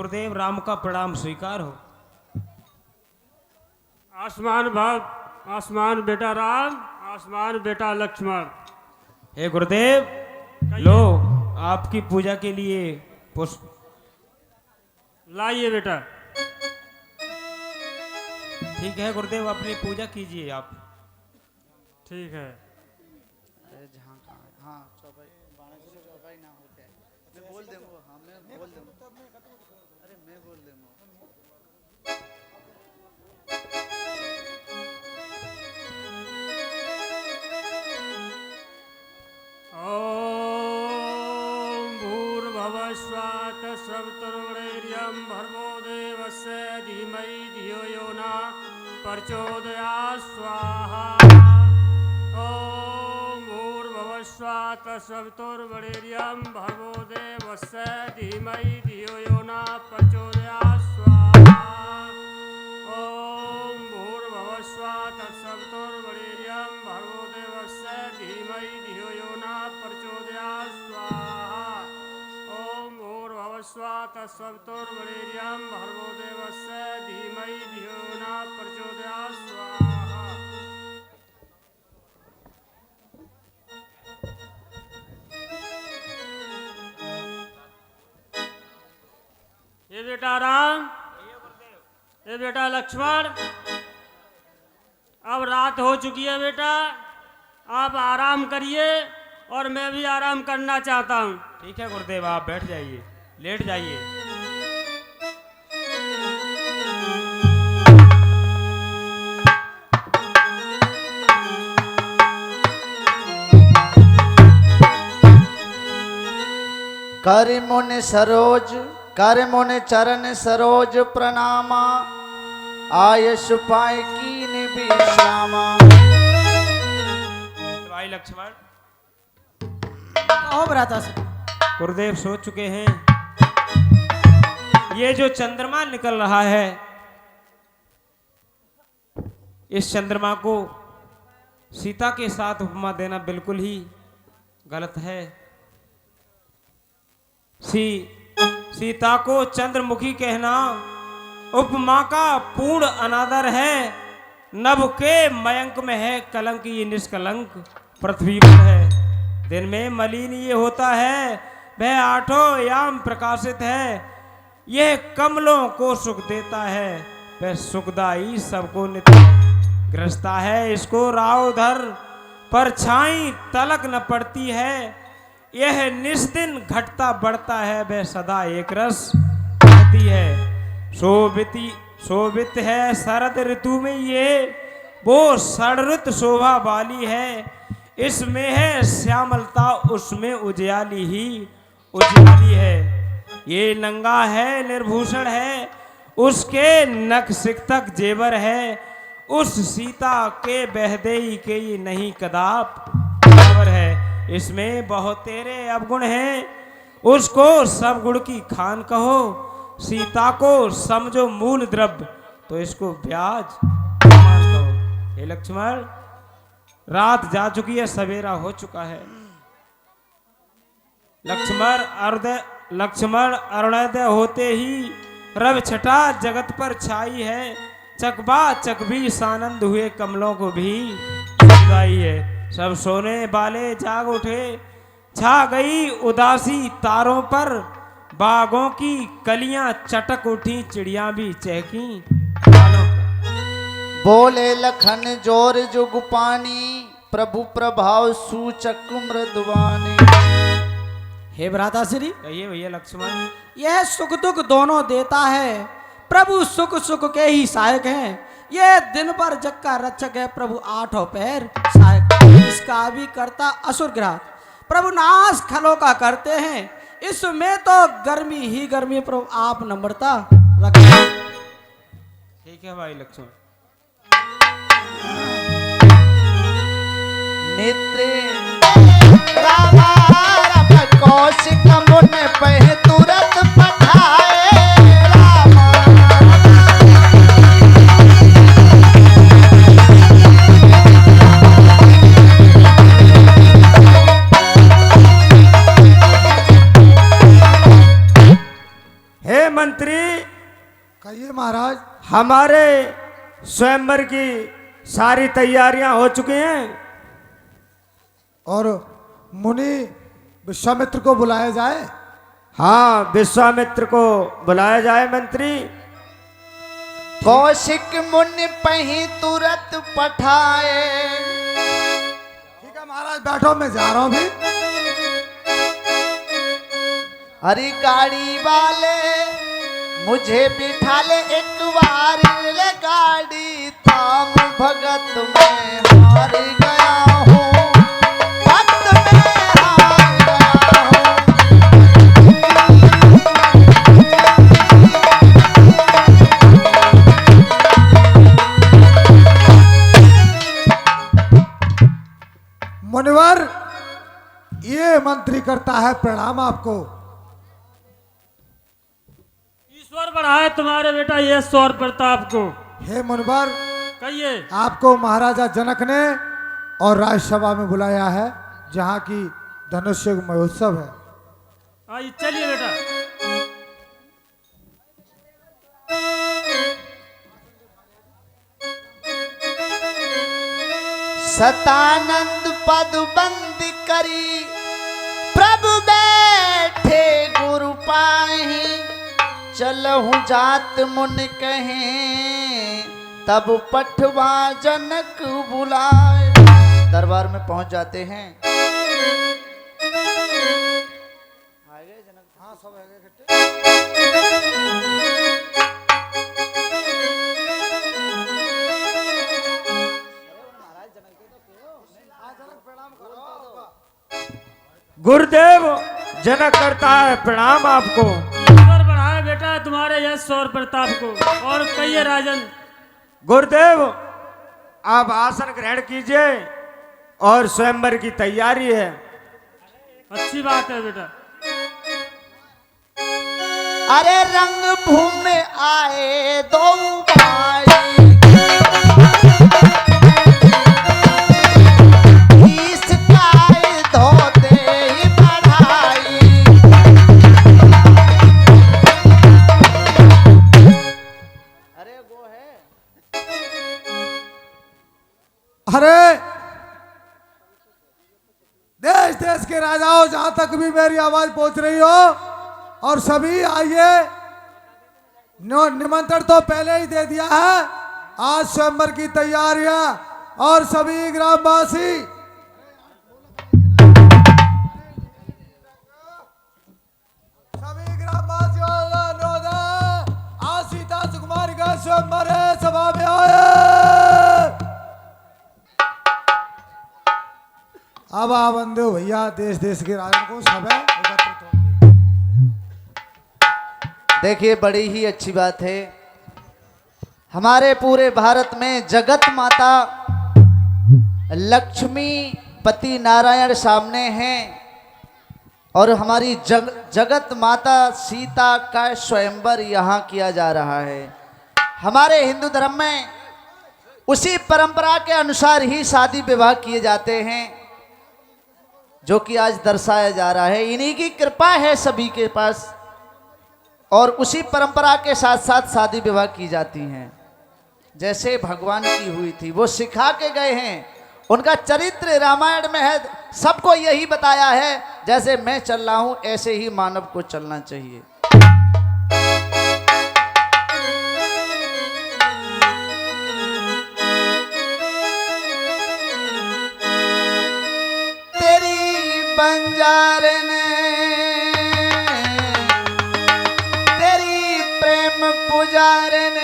गुरुदेव राम का प्रणाम स्वीकार हो। आसमान बेटा राम, आसमान बेटा लक्ष्मण। हे गुरुदेव, लो आपकी पूजा के लिए पुष्प लाइए बेटा। ठीक है गुरुदेव, अपनी पूजा कीजिए आप। ठीक है। अरे जहाँ कहाँ है? हाँ चौपाई, बाणा जी चौपाई ना होते हैं। मैं बोल दूँगा, हाँ मैं बोल दूँगा। अरे मैं बोल दूँगा। ओम भूर्भुवः स्वः तत्सवितुर्वरेण्यं भर्गो देवस्य धीमहि धियो यो नः प्रचोदयात् स्वाहा। ओम भूर्भुवः स्वः तत्सवितुर्वरेण्यं भर्गो देवस्य धीमहि धियो यो नः प्रचोदयात् स्वाहा। ओम भूर्भुवः स्वः तत्सवितुर्वरेण्यं भर्गो देवस्य धीमहि धियो यो नः प्रचोदयात् स्वाहा। ओम भूर्भुवः स्वः तत्सवितुर्वरेण्यं भर्गो देवस्य धीमहि धियो यो नः प्रचोदयात् स्वाहा। ये बेटा राम, ये बेटा लक्ष्मण, अब रात हो चुकी है बेटा, आप आराम करिए और मैं भी आराम करना चाहता हूँ। ठीक है गुरुदेव, आप बैठ जाइए, लेट जाइए। कर मुनि सरोज, कर मुनि चरण सरोज प्रणामा, आयस पाए कीन विश्रामा। भाई लक्ष्मण, कहो भ्राता से। गुरुदेव सो चुके हैं। ये जो चंद्रमा निकल रहा है, इस चंद्रमा को सीता के साथ उपमा देना बिल्कुल ही गलत है। सीता को चंद्रमुखी कहना उपमा का पूर्ण अनादर है। नभ के मयंक में है कलंक, ये निष्कलंक पृथ्वी पर है। दिन में मलिन ये होता है, वह आठों याम प्रकाशित है। यह कमलों को सुख देता है, वह सुखदाई सबको नित्य ग्रसता है। इसको राव धर पर छाई तलक न पड़ती है। यह निस्दिन घटता बढ़ता है, वह सदा एक रस रहती है। शोभित है शरद ऋतु में ये, वो षड्ऋत शोभा वाली है। इसमें है श्यामलता, उसमें उजियाली ही उजियाली है। ये नंगा है निर्भूषण है, उसके नख सिकतक जेवर है। उस सीता के बहदेई के ये नहीं कदाप बराबर है। इसमें बहुत तेरे अवगुण हैं, उसको सब गुण की खान कहो। सीता को समझो मूल द्रव्य, तो इसको ब्याज मान कहो। हे लक्ष्मण, रात जा चुकी है, सवेरा हो चुका है। लक्ष्मण अरुणोदय होते ही रव छटा जगत पर छाई है। चकबा चकबी सानंद हुए, कमलों को भी सुधाई है। सब सोने वाले जाग उठे, छा गई उदासी तारों पर। बागों की कलियां चटक उठी, चिड़िया भी चहकी बालों पर। बोले लखन जोर जुग पानी, प्रभु प्रभाव सूचक मृदुवानी। हे भ्राता श्री, कहिए भैया लक्ष्मण। यह सुख दुख दोनों देता है, प्रभु सुख सुख के ही सहायक हैं। यह दिन भर जग का रक्षक है, प्रभु आठों पैर सहायक। इसका भी करता असुर ग्राह, प्रभु नाश खलों का करते हैं। इसमें तो गर्मी ही गर्मी, प्रभु आप नम्रता रखें। ठीक है भाई लक्ष्मण। नेत्रे रामा रम कौशिक मुन पह तुरंत पठाए रामा। हे मंत्री, बताइए महाराज। हमारे स्वयंवर की सारी तैयारियां हो चुकी हैं और मुनि विश्वामित्र को बुलाया जाए। हाँ, विश्वामित्र को बुलाया जाए मंत्री। कौशिक मुनि पही तुरंत पठाए। ठीक है महाराज, बैठो, मैं जा रहा हूँ भी। हरी गाड़ी वाले मुझे बिठा ले एक बार, ले गाड़ी थाम भगत में हार गया हूँ, भक्त में हार गया हूँ। मुनिवर, ये मंत्री करता है प्रणाम आपको। ईश्वर बढ़ाए तुम्हारे बेटा ये सौर प्रताप को। हे मुनिवर, कहिए। आपको महाराजा जनक ने और राज्यसभा में बुलाया है, जहाँ की धनुष युग महोत्सव है। आइए चलिए बेटा। सतानंद पद बंद करी, प्रभु बैठे गुरु पाही, चलहु जात मुन कहें, तब पठवा जनक बुलाए। दरबार में पहुंच जाते हैं। हाँ, सब है इकट्ठे। गुरुदेव, जनक करता है प्रणाम आपको। ईश्वर बढ़ाए बेटा तुम्हारे यह सौर प्रताप को। और कहिए राजन। गुरुदेव, आप आसन ग्रहण कीजिए और स्वयंवर की तैयारी है। अच्छी बात है बेटा। अरे रंग भूमि आए दो भाई, इसका धोते ही बढ़ाई। अरे वो है। अरे देश देश के राजाओं, जहां तक भी मेरी आवाज पहुंच रही हो, और सभी आइए। निमंत्रण तो पहले ही दे दिया है। आज स्वयंवर की तैयारियां और सभी ग्रामवासी, सभी ग्रामवासियों का अनुरोध है, आज सीता सुकुमारी का स्वयंवर है, सभा में आए। अब आ बंदे हो भैया, देश देश के राजाओं को सब है एकत्रित हो। देखिए, बड़ी ही अच्छी बात है। हमारे पूरे भारत में जगत माता लक्ष्मी पति नारायण सामने हैं और हमारी जगत माता सीता का स्वयंवर यहाँ किया जा रहा है। हमारे हिंदू धर्म में उसी परंपरा के अनुसार ही शादी विवाह किए जाते हैं, जो कि आज दर्शाया जा रहा है। इन्हीं की कृपा है सभी के पास, और उसी परंपरा के साथ साथ शादी विवाह की जाती हैं। जैसे भगवान की हुई थी, वो सिखा के गए हैं। उनका चरित्र रामायण में है। सबको यही बताया है, जैसे मैं चल रहा हूं ऐसे ही मानव को चलना चाहिए। तेरी बंजारन, तेरी प्रेम पुजारन,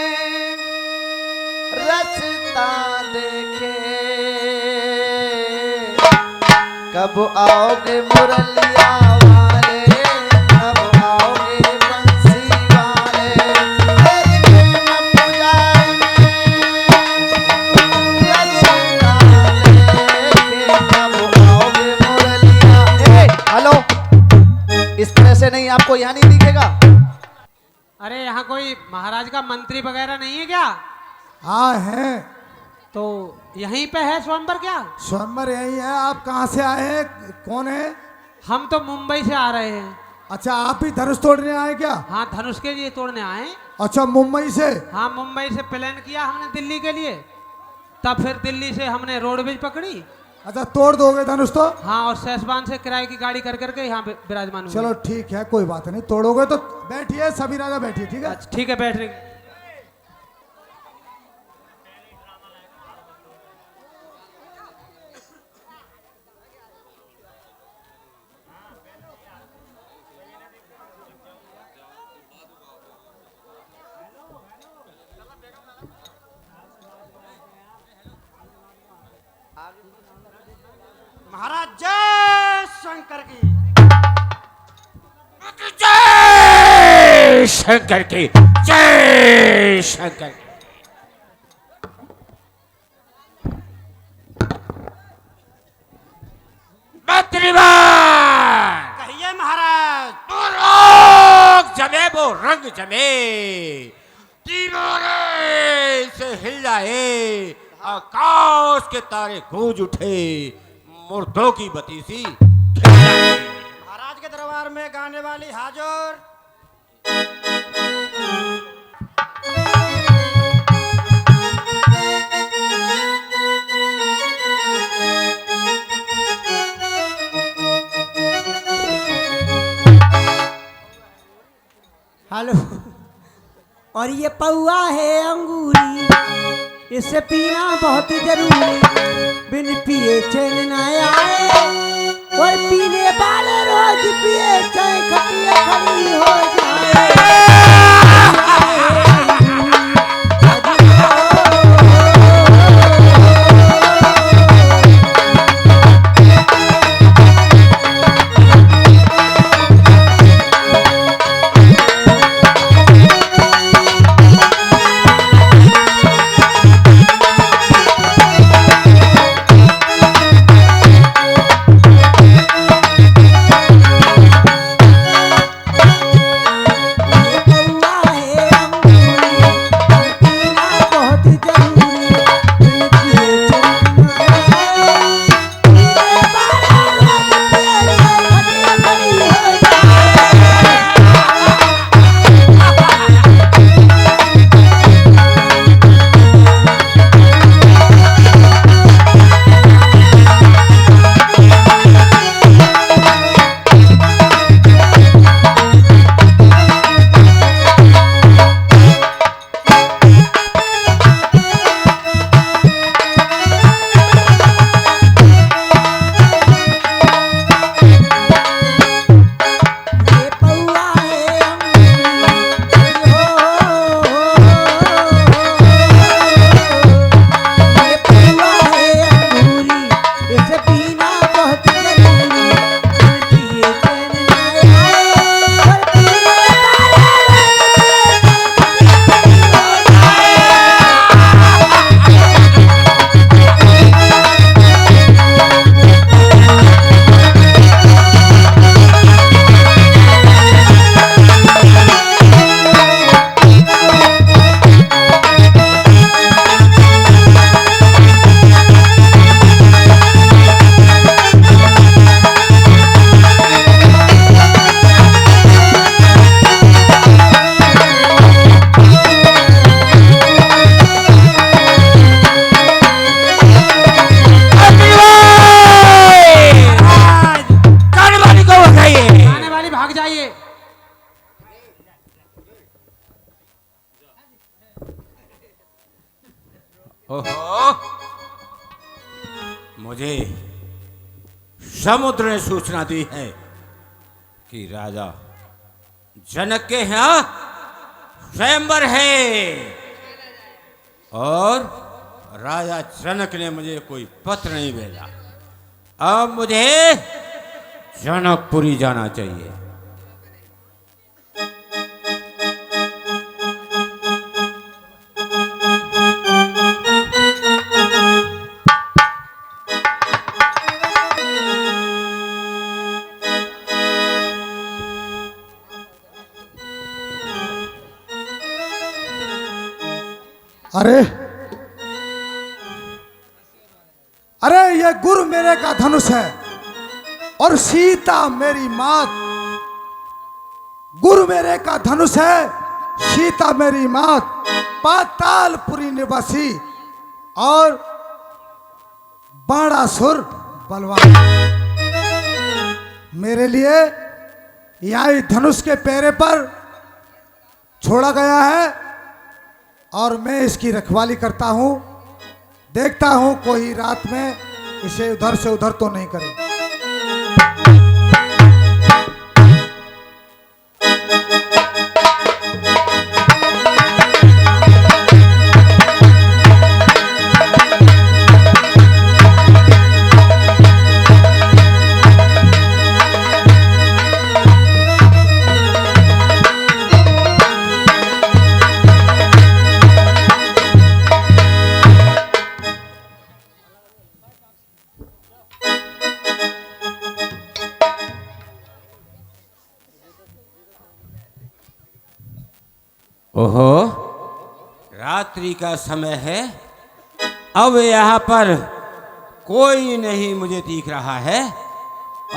रचता देखे, कब आओगे मुरलिया वाले, कब आओगे बंसी वाले। तेरी प्रेम पुजारन, रचता देखे, कब आओगे मुरलिया। हेलो, इस तरह से नहीं, आपको यहाँ नहीं दिखेगा। अरे यहाँ कोई महाराज का मंत्री वगैरह नहीं है क्या? हाँ हैं, तो यहीं पे है स्वयंवर क्या? स्वयंवर यही है। आप कहाँ से आए हैं, कौन है? हम तो मुंबई से आ रहे हैं। अच्छा, आप भी धनुष तोड़ने आए क्या? हाँ, धनुष के लिए तोड़ने आए। अच्छा, मुंबई से? हाँ, मुंबई से प्लान किया हमने दिल्ली के लिए, तब फिर दिल्ली से हमने रोडवेज पकड़ी। अच्छा, तोड़ दोगे धनुष तो? हाँ, और सैसबान से किराए की गाड़ी कर करके यहाँ पे विराजमान हुए। चलो ठीक है, कोई बात नहीं, तोड़ोगे तो बैठिए, सभी राजा बैठिए, ठीक है? अच्छा, ठीक है, बैठ रही। महाराज जय शंकर की। जय शंकर की, जय शंकर की। कहिए महाराज। जमे वो रंग जमे, तीनों से हिल जाए, आकाश के तारे गूंज उठे, मुर्दों की बतीसी खिल जाए। महाराज के दरबार में गाने वाली हाजुर। हेलो। और ये पौआ है अंगूरी, इसे पीना बहुत जरूरी, बिन पिए चैन न आए, और पीने वाले रोज पिए चाहे खटिया खड़ी हो जाए। ओहो, मुझे समुद्र ने सूचना दी है कि राजा जनक के यहाँ स्वयंवर है, और राजा जनक ने मुझे कोई पत्र नहीं भेजा। अब मुझे जनकपुरी जाना चाहिए। अरे अरे, ये गुरु मेरे का धनुष है और सीता मेरी मात। गुरु मेरे का धनुष है, सीता मेरी मात, पातालपुरी निवासी और बाणासुर बलवान। मेरे लिए यहाँ धनुष के पैरे पर छोड़ा गया है और मैं इसकी रखवाली करता हूँ। देखता हूँ कोई रात में इसे उधर से उधर तो नहीं करे। ओहो, रात्रि का समय है। अब यहाँ पर कोई नहीं मुझे दिख रहा है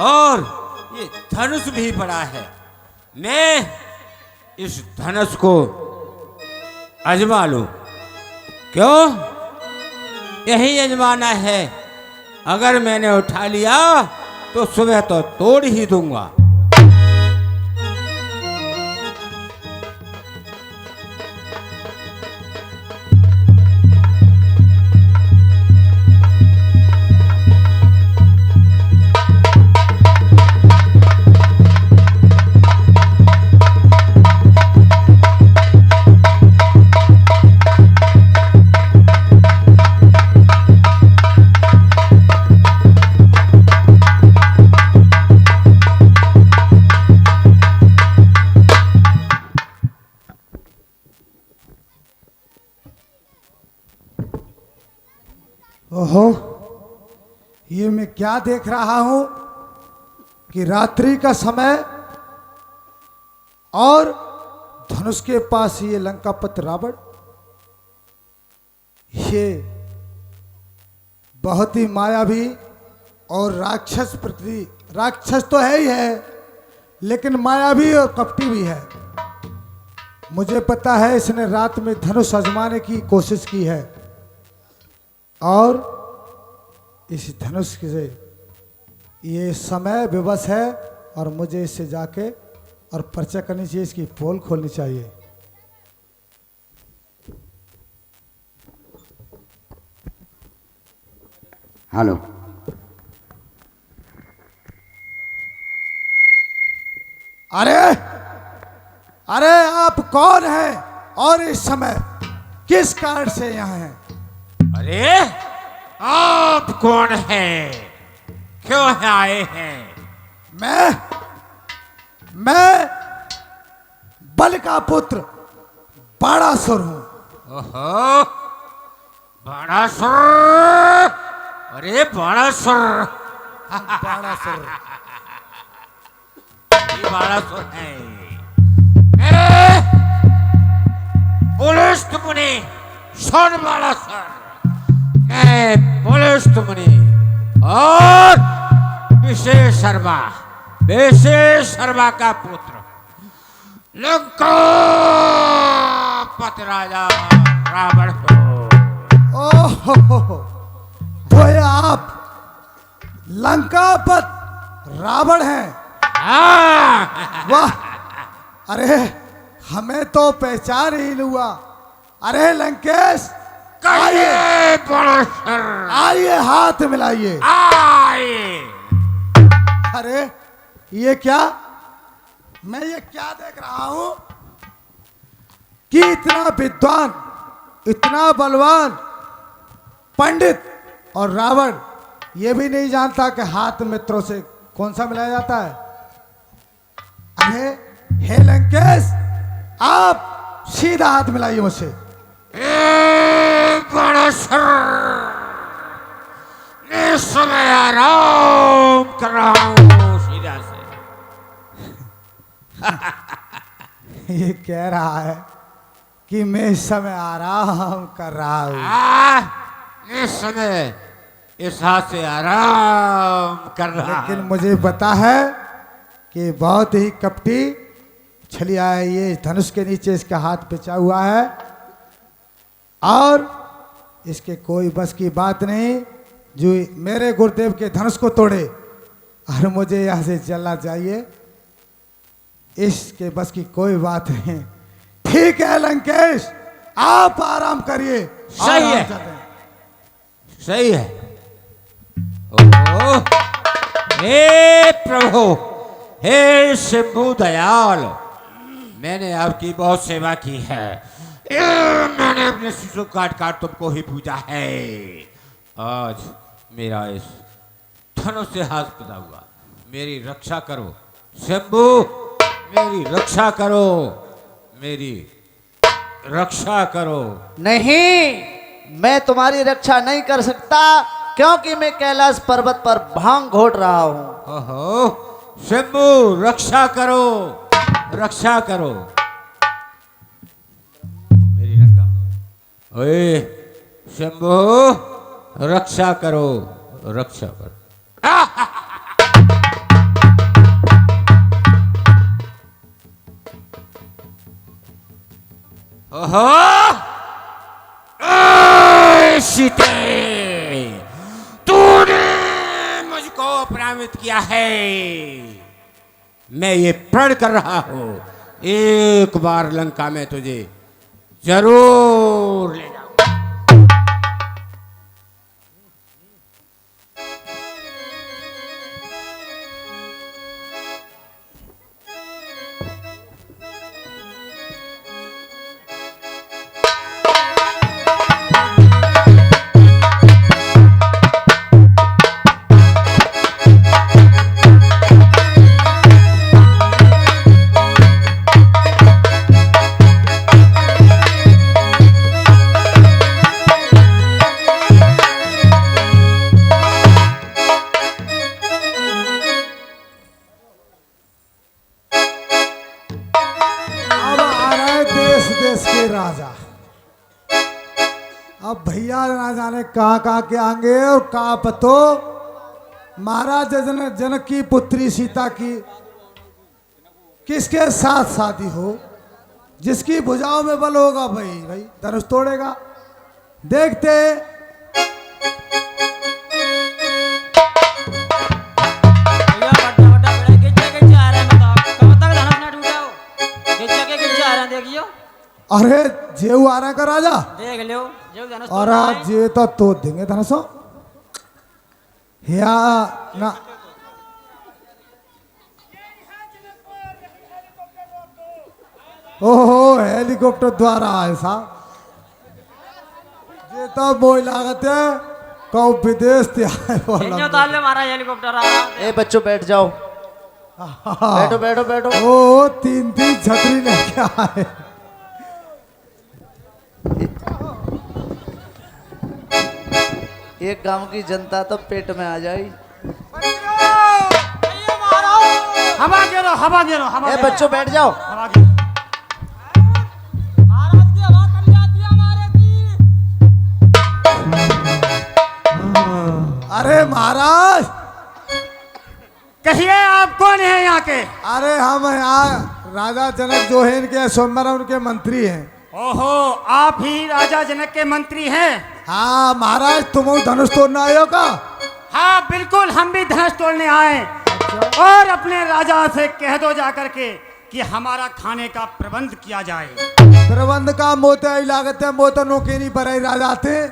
और ये धनुष भी पड़ा है। मैं इस धनुष को आजमा लूं। क्यों? यही आजमाना है। अगर मैंने उठा लिया तो सुबह तो तोड़ ही दूंगा। ओहो, ये मैं क्या देख रहा हूं कि रात्रि का समय और धनुष के पास ये लंकापति रावण, ये बहुत ही मायावी और राक्षस तो है ही है, लेकिन मायावी और कपटी भी है। मुझे पता है इसने रात में धनुष आजमाने की कोशिश की है और इस धनुष से ये समय विवश है और मुझे इससे जाके और पर्चा करनी चाहिए, इसकी पोल खोलनी चाहिए। हेलो, अरे अरे आप कौन हैं और इस समय किस कारण से यहाँ हैं? अरे आप कौन हैं? क्यों आए हैं? मैं बल का पुत्र बाणासुर हूं। ओहो, बाणासुर! अरे बाणासुर! बाणासुर ये बाणासुर है। पुलिस मुनि सुन बाणासुर, मैं पुलिस मुनि और विशेष शर्मा का पुत्र लंका पत राजा रावण हो। ओहो, तो ये आप लंकापत रावण हैं? वाह, अरे हमें तो पहचान ही नहीं हुआ। अरे लंकेश, आइए बाणासुर, आइए, हाथ मिलाइए। आइए। अरे ये क्या, मैं ये क्या देख रहा हूं कि इतना विद्वान, इतना बलवान पंडित और रावण ये भी नहीं जानता कि हाथ मित्रों से कौन सा मिलाया जाता है। अरे हे लंकेश, आप सीधा हाथ मिलाइए मुझसे। बाणासुर, इस समय आराम कर रहा हूं सीधा से। ये कह रहा है कि मैं इस समय आराम कर रहा हूं। इस समय इस हाथ से आराम कर रहा लेकिन मुझे पता है कि बहुत ही कपटी छलिया है, ये धनुष के नीचे इसका हाथ पिचा हुआ है और इसके कोई बस की बात नहीं जो मेरे गुरुदेव के धनुष को तोड़े और मुझे यहाँ से चलना चाहिए, इसके बस की कोई बात नहीं। ठीक है लंकेश, आप आराम करिए। सही आराम है। करें। सही है। ओहो, हे प्रभु, हे शंभु दयाल, मैंने आपकी बहुत सेवा की है। मैंने अपने शिशु काट काट तुमको ही पूजा है। आज मेरा इस धनुष से हाथ पिता हुआ, मेरी रक्षा करो शंभु, मेरी रक्षा करो, मेरी रक्षा करो। नहीं, मैं तुम्हारी रक्षा नहीं कर सकता क्योंकि मैं कैलाश पर्वत पर भांग घोट रहा हूं। ओहो, शंभु रक्षा करो, रक्षा करो मेरी रक्षा। ओए शंभु रक्षा करो, रक्षा करो। ओहो, सीते, तूने मुझको अपरामित किया है। मैं ये प्रण कर रहा हूं, एक बार लंका में तुझे जरूर ले जाऊंगा। अब आ रहे देश देश के राजा। अब भैया ना जाने कहाँ कहाँ के आएंगे और कहाँ पतो महाराज जनक की पुत्री सीता की किसके साथ शादी हो, जिसकी भुजाओं में बल होगा भाई भाई धनुष तोड़ेगा। देखते भैया बड़ा बड़ा बड़ा गिज्जा गिज्जा आ रहा है, बताओ कब तक धनुष ना टूटा हो? गिज्जा के गिज्जा आ रहा है, देखियो अरे जेऊ आ रहा है का राजा, देख लो जो धनुष और तोड़ा आज है। जे तो देंगे धनुषों या ना। ओहो, हेलीकॉप्टर द्वारा आए साहब, ये तो बोई लागत है कौ विदेश से आए इंजो ताल में मारा हेलीकॉप्टर आ रहा है। ए बच्चों बैठ जाओ, बैठो बैठो बैठो। ओ तीन तीन छतरी लेके आए। एक गांव की जनता तो पेट में आ जाए। हवा दे रहो, हवा दे रहो, हवा ए दे रहो, बच्चों बैठ जाओ। हवा दे रहो। महाराज की हवा कम जाती है हमारे की। अरे महाराज, कहिए आप कौन है यहाँ के? अरे हम यहाँ राजा जनक जो है इनके स्वयंवर उनके मंत्री हैं। ओहो, आप ही राजा जनक के मंत्री हैं? हाँ महाराज, तुम धनुष तोड़ने आए हो का? हाँ बिल्कुल, हम भी धनुष तोड़ने आए और अपने राजा से कह दो जाकर के कि हमारा खाने का प्रबंध किया जाए। प्रबंध का मोते आई लागत है, मोते नौकेरी पर आई राजा थे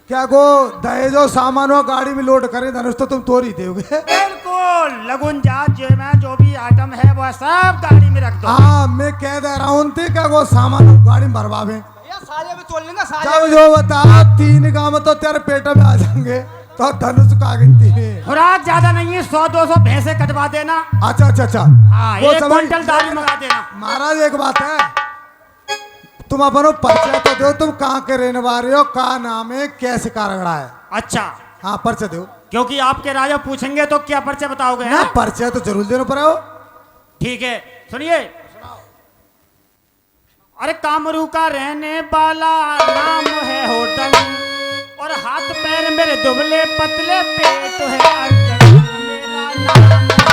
क्या को दहेजो सामान हो गाड़ी में लोड करें, धनुष तो तुम तोड़ ही दोगे। बिल्कुल, लगुन जात जो भी आइटम है वह सब गाड़ी में रख दो। हाँ मैं कह दे रहा हूँ थे क्या को सामान हो गाड़ी में भरवावे। सारे में तोड़ लेंगे सारे। जब जो बता 3 गांव तो तेरे पेट में आ जाएंगे तो धनुष का गिनती में। खुराक ज्यादा नहीं है, 100-200 भैंसे कटवा देना। अच्छा अच्छा अच्छा, हाँ, वो 1 समझ- क्विंटल दाल मंगा देना। महाराज एक बात है, तुम अपनो परिचय तो दो, तुम कहाँ के रहने वाले हो, का नाम है, कैसे का रगड़ा है। अच्छा, हाँ परिचय दो क्योंकि आपके राजा पूछेंगे तो क्या परिचय बताओगे? ना, हैं? परिचय तो जरूर देना पड़ेगा। ठीक है, सुनिए। अरे कामरू का रहने वाला नाम है होटल, और हाथ पैर मेरे दुबले पतले पेट है अड़चन, मेरा नाम है होटल।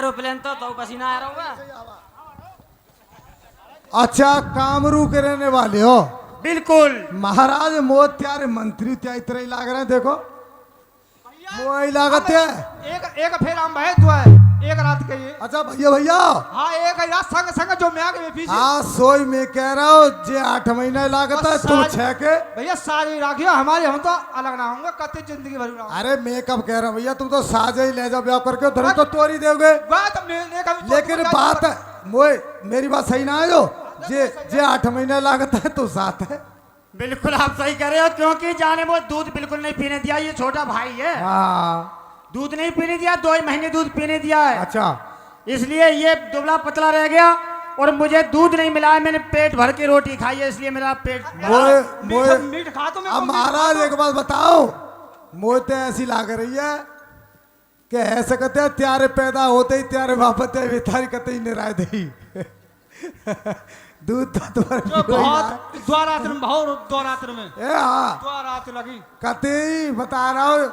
एरोप्लेन तो पसीना आ रहा होगा। अच्छा कामरू के रहने वाले हो? बिल्कुल। महाराज मोह त्यारे मंत्री त्या इतने ही लाग रहे हैं, देखो वो ही लागत है। एक फेर हम भाई तू है एक रात के ये। अच्छा भैया भैया, हाँ एक रात संग संग जो मैं आगे पीछे। हाँ सोई में कह रहा हूँ जे 8 महीने लागत है, तुम 6 के। भैया सारी राखियो हमारे, हम तो अलग ना होंगे कते जिंदगी भर रहा। अरे मैं कब कह रहा हूँ भैया, तुम तो साझे ही ले जाओ ब्याह करके, धर्म तो तोड़ी दोगे। बात मैंने कभी लेकिन बात है मोए, मेरी बात सही ना है जो जे 8 महीने लागत है तो 7 है। बिल्कुल आप सही कह रहे हो, क्योंकि जाने वो दूध बिल्कुल नहीं पीने दिया, ये छोटा भाई है। हाँ दूध नहीं पीने दिया, 2 महीने दूध पीने दिया है। अच्छा इसलिए ये दुबला पतला रह गया और मुझे दूध नहीं मिला है। मैंने पेट भर के रोटी खाई है, इसलिए मेरा पेट। मोए मीट खा तो मैं अब महाराज एक बात बताओ, मोए तो ऐसी लाग रही है कि ऐसे कहते हैं त्यारे पैदा होते ही त्यारे वापस बेतारी कहते ही निराय दही। दूध तो तुम्हारे बहुत द्वारात्र में बहुत द्वारात्र में हाँ द्वारात्र लगी। कहते ही बता रहा हूँ,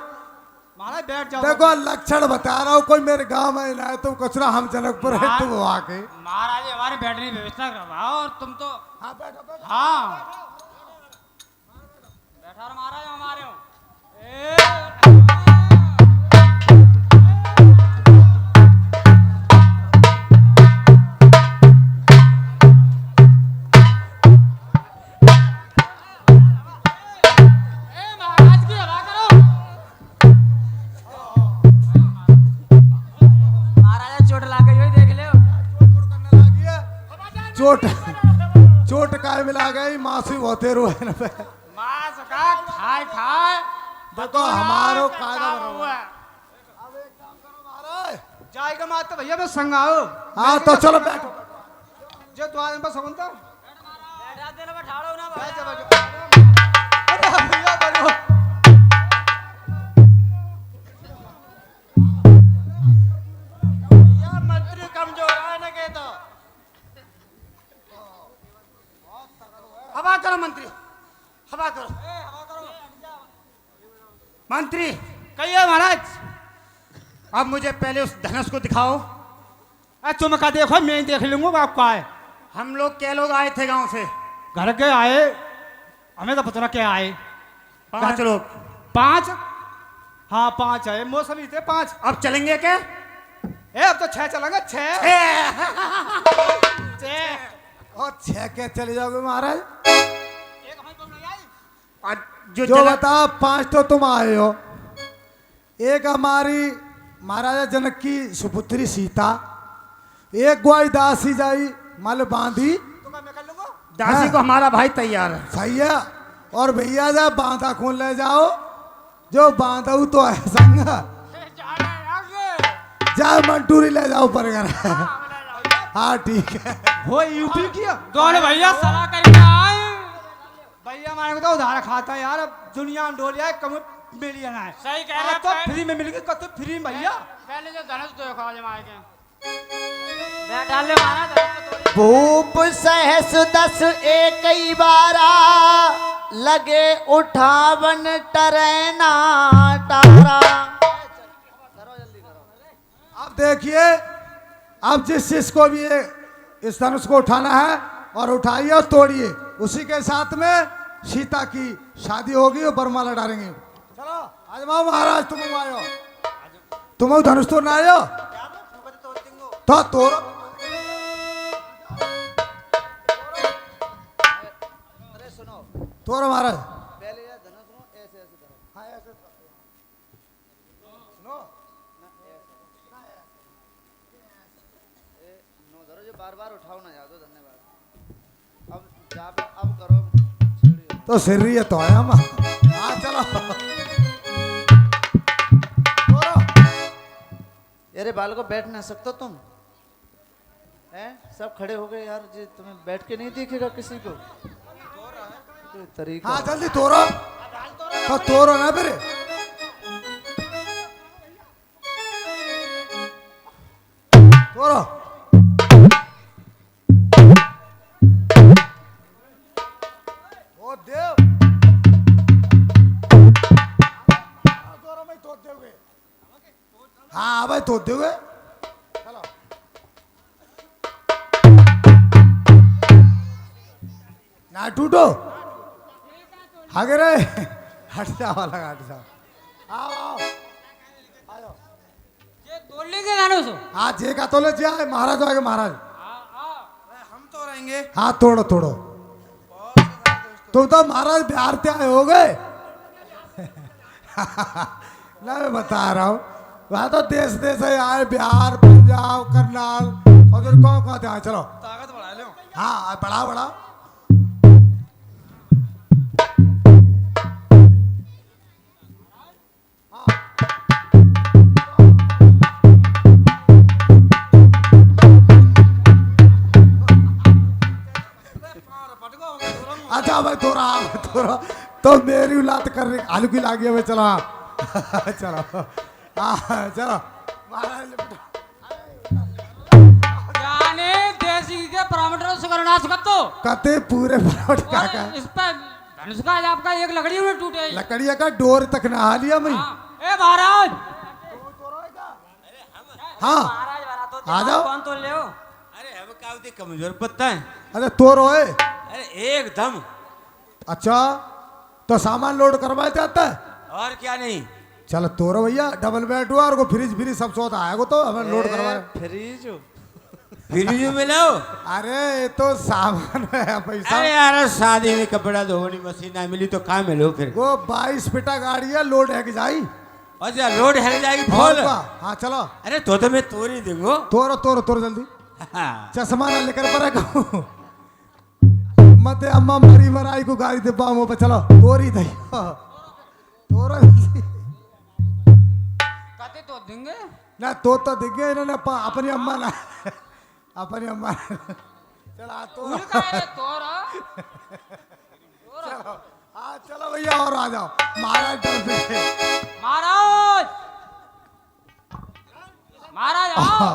महाराज बैठ जाओ। देखो लक्षण बता रहा हूँ, कोई मेरे गांव में ना है, तुम कचरा हम जनकपुर है, तुम वहाँ के। महाराज हमारे बैठने की व्यवस्था करवाओ और तुम तो हाँ बैठो बैठो। हाँ बैठा रहो महाराज हमारे हो। चोट काय मिला गई, मासी होते रोए न पे। मांस का खाए खाए देखो हमारो कायदा हुआ। अब एक काम करो महाराज, जाएगा मात तो भैया मैं संग आओ। हाँ तो चलो बैठो। जो द्वार पर सगुन तो बैठा देना, बैठाड़ो ना बैठ जा, भाई। बैठ जा। अरे भैया बोलो भैया मंत्री कमजोर है ना के तो। हवा करो मंत्री, हवा करो मंत्री। कहिए महाराज। अब मुझे पहले उस धनुष को दिखाओ। तुम का देखो मैं ही देख लूंगा आपका है। हम लोग क्या लोग आए थे गांव से? घर के आए, हमें तो पता ना क्या आए। 5 लोग। 5? हाँ 5 है, मौसमी थे 5। अब चलेंगे क्या? अब तो 6 चलेंगे। 6 और 6 के चले जाओगे महाराज? एक हमारी बहू नहीं आई। जो जो जगह बताओ 5 तो तुम आए हो, एक हमारी महाराजा जनक की सुपुत्री सीता, एक ग्वाई दासी जाई मल बांधी, तो मैं कर लूंगा। दासी को हमारा भाई तैयार है। सही है। और भैया जा बांधा खून ले जाओ, जो बांधा तो है संग, जा मंटूरी ले जाओ पर घर। हाँ ठीक है। वो यूपी किया दोनों भैया सलाह करके आए। भैया हमारे को तो उधार खाता है यार, अब दुनिया में डोल जाए कम मिल जाना है। सही कह रहे तो फ्री में मिल गई, कब तो फ्री में भैया। पहले जो धनुष तो खा ले मार के बैठा ले महाराज। भूप सहस 10 एक बारा, लगे उठावन टरैना तारा। अब देखिए, अब जिस चीज को भी इस धनुष को उठाना है और उठाइए और तोड़िए, उसी के साथ में सीता की शादी होगी और बरमाला डालेंगे। चलो आजमाओ महाराज, तुम आयो, तुम धनुष तोड़ना आयो तो तोड़ो। तोड़ो महाराज। बार बार उठाओ ना यादो, धन्यवाद। अब करो तो सिर्री तो आया हम। हाँ चलो अरे बाल को बैठ ना सकते तुम हैं? सब खड़े हो गए यार जी, तुम्हें बैठ के नहीं दिखेगा किसी को? कोई तरीका? हाँ जल्दी तोड़ो, तो तोड़ो ना फिर। तोड़ो। ओ देव, हाँ भाई तोड़ दोगे। चलो ना टूटो आगे रे हट जाओ लगा हट जाओ आओ आओ ये तोड़ लेंगे धनुष आज जे का तोले जिया है महाराज आगे महाराज हम तो रहेंगे। हाँ तोड़ो तोड़ो तुम तो महाराज बिहार से आए हो गए ना मैं बता रहा हूँ वहाँ तो देश देश से आए बिहार पंजाब करनाल और फिर कौन कौन आए चलो ताकत बढ़ा लो। हाँ बढ़ा बढ़ा अच्छा भाई थोड़ा तो मेरी औलाद कर रही आलू की लागी है भाई चलो हाँ चलो हाँ चलो महाराज लिपटो। जाने देसी के पैरामीटर से करना सकतो कते पूरे फरोट का इस पर धनुष का आपका एक लकड़ी में टूटे लकड़िया का डोर तक नहा लिया मैं ए महाराज हाँ आ जाओ कौन तोड़ ले हो अरे हम कावती कमजोर पत्ता है। अरे तो रोए अरे एकदम। अच्छा तो सामान लोड करवाए जाता है और क्या नहीं। चलो तोरो भैया डबल बेड हुआ और को फ्रिज फ्रिज सब सोता आएगा तो हमें लोड करवाए फ्रिज फ्रिज में लाओ। अरे ये तो सामान है पैसा अरे यार शादी में कपड़ा धोने मशीन ना मिली तो कहाँ मिलो फिर। वो 22 फीटा गाड़ी है लोड है कि जाई अच्छा रोड है जाएगी और फॉल। क्या? हाँ चलो अरे तो मैं तोरी दूंगो। तोरो तोरो तोरो जल्दी हाँ। चश्मा ना लेकर पड़ेगा मत अम्मा मरी मराई को गाड़ी दे पाऊँ पे चलो तोरी दई तोरो कहते तो देंगे ना तो दिखे इन्होंने अपनी अम्मा ना अपनी अम्मा चलो तो उनका है तोरा चलो हाँ चलो भैया और आ जाओ महाराज डर से महाराज महाराज आओ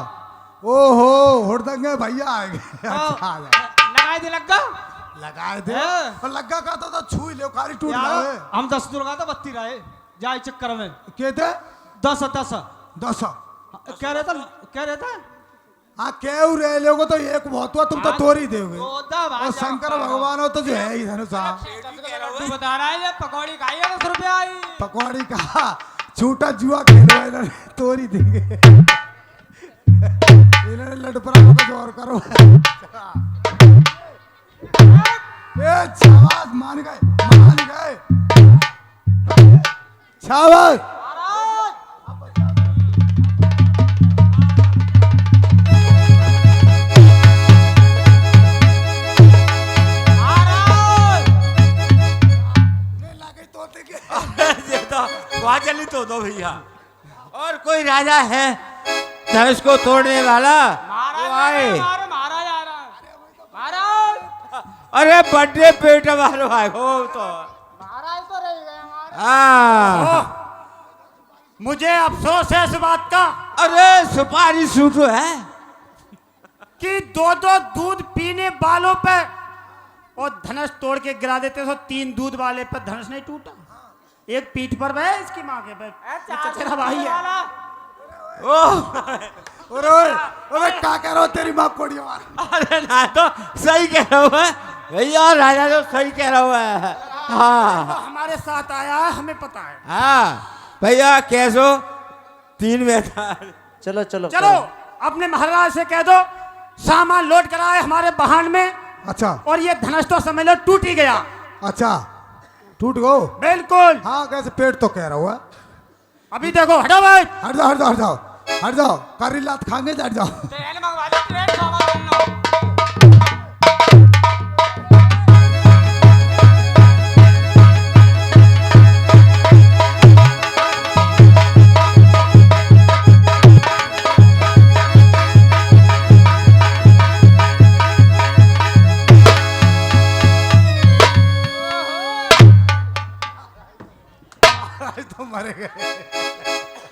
ओहो हुड़दंगे भैया आ गए अच्छा आ जाओ लगाए दे लग्गा लगाए दे और लग्गा का तो छुई ले खाली टूट यार जाए हम 10 दुर्गा तो बत्ती रहे जाए चक्कर में के थे 10 10 कह रहे थे हाँ केव रहे लोगो तो एक बहुत हुआ तुम तो तोरी दोगे और शंकर भगवान हो तो जो है ही धनुषा तू बता रहा है ये पकौड़ी खाई है 10 रुपया आई पकौड़ी का छूटा जुआ खेलो इन्होंने तोरी देंगे इन्होंने लटपरा को जोर करो ए छावाज मान गए छावाज वहाँ चली तो दो भैया। और कोई राजा है धनुष को तोड़ने वाला वो आए। महाराज आ रहा है महाराज अरे बर्थडे पेट वालो आए हो तो महाराज तो रह गए हमारे हाँ। मुझे अफसोस है इस बात का अरे सुपारी सूटो है कि दो दूध पीने वालों पे और धनुष तोड़ के गिरा देते तो 3 दूध वाले पे धनुष नहीं टूटा एक पीठ पर है इसकी माँ के पे तेरा भाई है अरे क्या कह रहा हो तेरी माँ कोड़ी मार अरे ना तो सही कह रहा हूँ भैया राजा तो सही कह रहा है। हाँ हमारे साथ आया है हमें पता है हाँ भैया कैसो 3 में था। चलो चलो चलो अपने महाराज से कह दो सामान लोड कराए हमारे वाहन में अच्छा और ये धनुष तो समझ लो टूट ही गया अच्छा टूट गो बिल्कुल हाँ कैसे पेट तो कह रहा हुआ अभी देखो हटो भाई हट जाओ हट जाओ हट जाओ हट जाओ करी लात खाएंगे हट जाओ ट्रेन मंगवा लो ट्रेन सामान लो तो मरे गए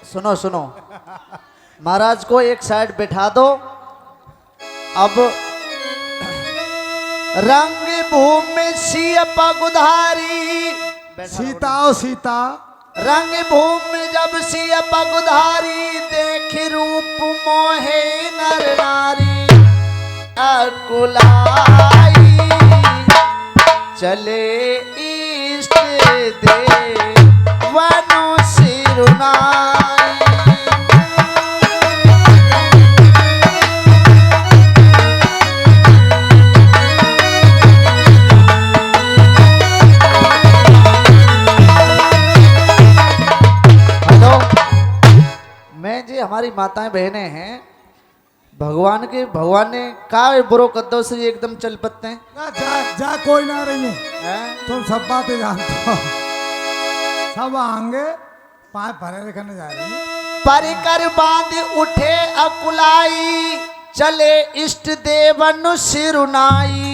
सुनो सुनो महाराज को एक साइड बैठा दो। अब रंग भूमि सिय पगुधारी सीता ओ सीता रंग भूमि जब सिय पगुधारी देख रूप मोहे नर नारी अकुलाई चले इष्ट देवनु सिरुनाई। हेलो, मैं जी हमारी माताएं बहनें हैं, भगवान ने कहा बुरो कद्दो से ये एकदम चल पत्ते हैं। ना जा कोई ना रही है, हैं? तुम सब बातें जानते हो। सब आएंगे, पाए भरे रखने जा रहे हैं। परिकर बांध उठे अकुलाई, चले इष्ट देवन सिरुनाई।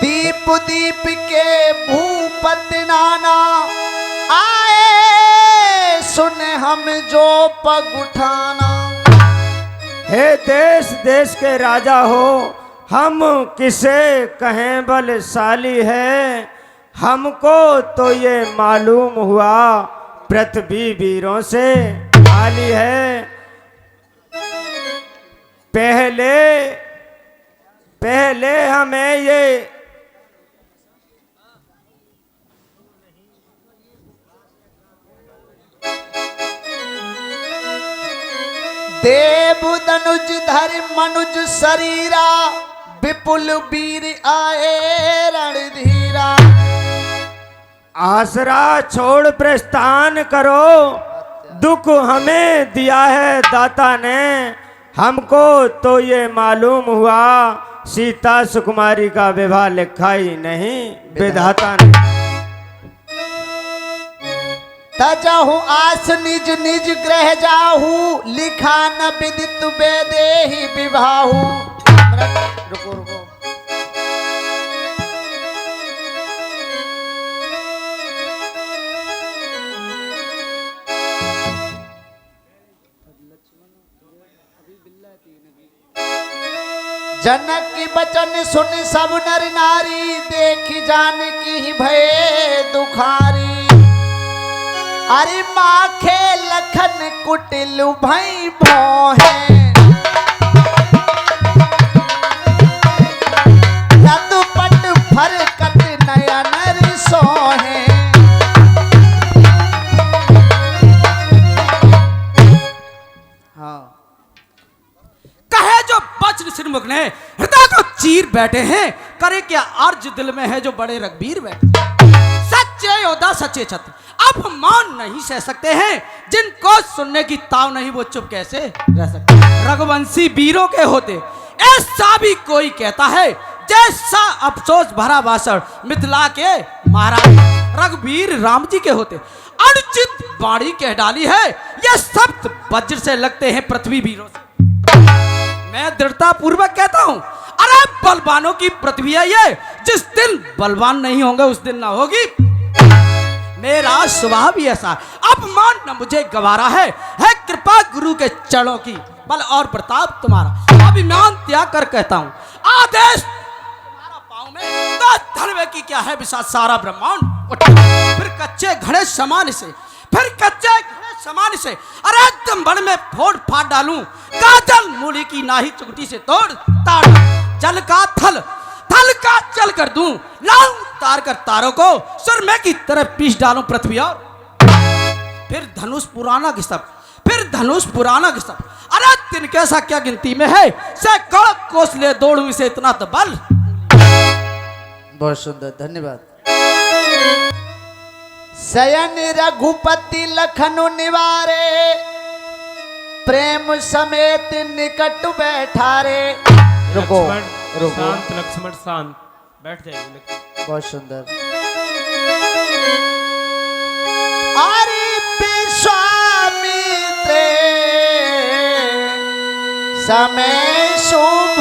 दीप दीप के भूपत नाना, आए सुन हम जो पग उठाना। हे देश देश के राजा हो, हम किसे कहें बलशाली है। हमको तो ये मालूम हुआ पृथ्वी वीरों से खाली है। पहले हमें ये देव धनुज धर मनुज शरीरा, विपुल वीर आए रणधीरा। आसरा छोड़ प्रस्थान करो, दुख हमें दिया है दाता ने। हमको तो ये मालूम हुआ सीता सुकुमारी का विवाह लिखा ही नहीं विधाता ने। तजहु आस निज निज ग्रह जाहू, लिखा न विदित बेदेहि विवाहु। रुको रुको, जनक की बचन सुन सब नर नारी, देखी जान की भय दुखारी। अरे माखे लखन कुटिल भई भोहे, लतपट फरकत नयन सोहे। हाँ, कहे जो वज्र सिरमुख ने हृदय को चीर बैठे हैं, करे क्या अर्ज दिल में है जो बड़े रघुवीर बैठे। सच्चे योद्धा सच्चे छत्र अब मान नहीं सह सकते हैं, जिनको सुनने की ताव नहीं वो चुप कैसे रह सकते। रघुवंशी वीरों के होते ऐसा भी कोई कहता है, जैसा अफसोस भरा भाषण मिथिला के महाराज रघुवीर राम जी के होते। अनुचित बाणी कह डाली है, ये शब्द वज्र से लगते हैं पृथ्वी वीरों से। मैं दृढ़ता पूर्वक कहता हूं, अरे बलवानों की पृथ्वी है ये, जिस दिन बलवान नहीं होंगे उस दिन ना होगी। मेरा स्वभाव भी ऐसा, अपमान न मुझे गवारा है कृपा गुरु के चरणों की, बल और प्रताप तुम्हारा। अभिमान त्याग कर कहता हूं, आदेश तुम्हारा पाँव में, तो धनवे की क्या है विशाल सारा ब्रह्मांड। फिर कच्चे घड़े समान से, फिर कच्चे घड़े समान से, अरे दंबड़ में फोड़ फाड़ डालूं, काजल मूली की नाही चुगटी से तोड़ ताड़। जल का थल थल का जल कर दूं, लाऊं तार कर तारों को, सुरमे की तरफ पीस डालूं पृथ्वी और। फिर धनुष पुराना घिसप, फिर धनुष पुराना घिसप। अरे दिन कैसा क्या गिनती में है, सैकड़ों कोस ले दौड़ूं इसे इतना तो बल। बहुत सुंदर, धन्यवाद। शयन रघुपति लखनु निवारे, प्रेम समेत निकट बैठारे। रुको रुको, शांत लक्ष्मण शांत, बैठ जाइए। बहुत सुंदर। अरे विश्वामित्रे समय शुभ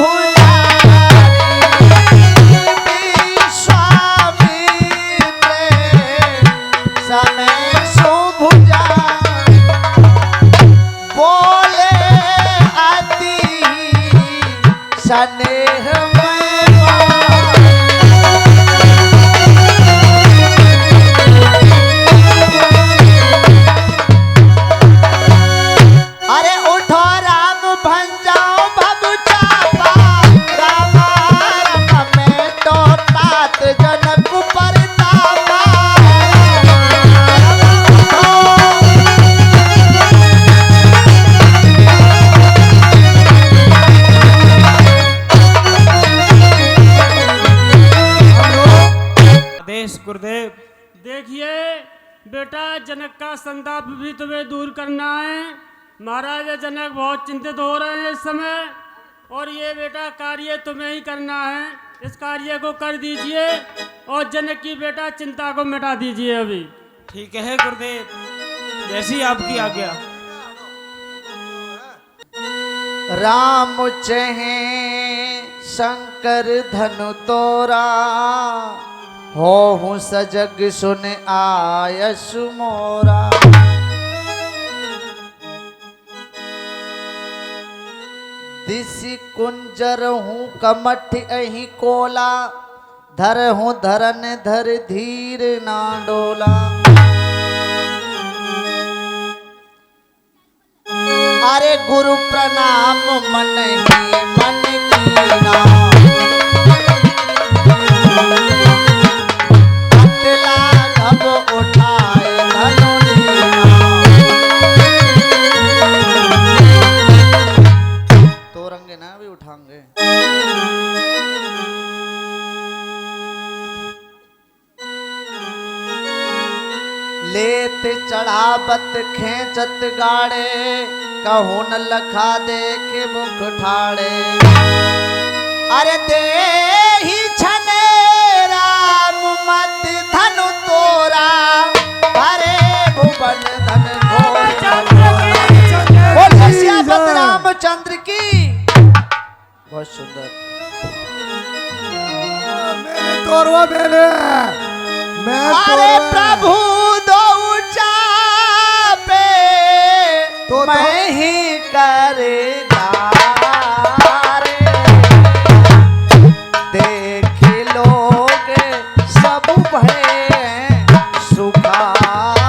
जनक का संताप भी तुम्हें दूर करना है। महाराज जनक बहुत चिंतित हो रहे हैं इस समय, और ये बेटा कार्य तुम्हें ही करना है। इस कार्य को कर दीजिए और जनक की बेटा चिंता को मिटा दीजिए अभी। ठीक है गुरुदेव, जैसी आपकी आज्ञा। राम चहे शंकर धनु तोरा, हो सजग सुन आयस मोरा। दिसि कुंजर हूँ कमठ अही कोला, धर हूँ धरन धर धीर ना डोला। अरे गुरु प्रणाम मन ही मन कीना, अतला घब उठाए धनु लीना। तो रंगे ना भी उठाएंगे। लेत चढ़ावत खेचत गाड़े, कहूँ न लखा देख मुख ठाड़े। अरे दे ही छने राम मत धनु तोरा, अरे भुवन धन बोल सियापत रामचंद्र की। बहुत सुंदर। मेरे तोरवा मेरे, मैं अरे तोरवा। प्रभु दो चापे तो मैं ही करेगा रे। देख लोग सब भय सुखारे।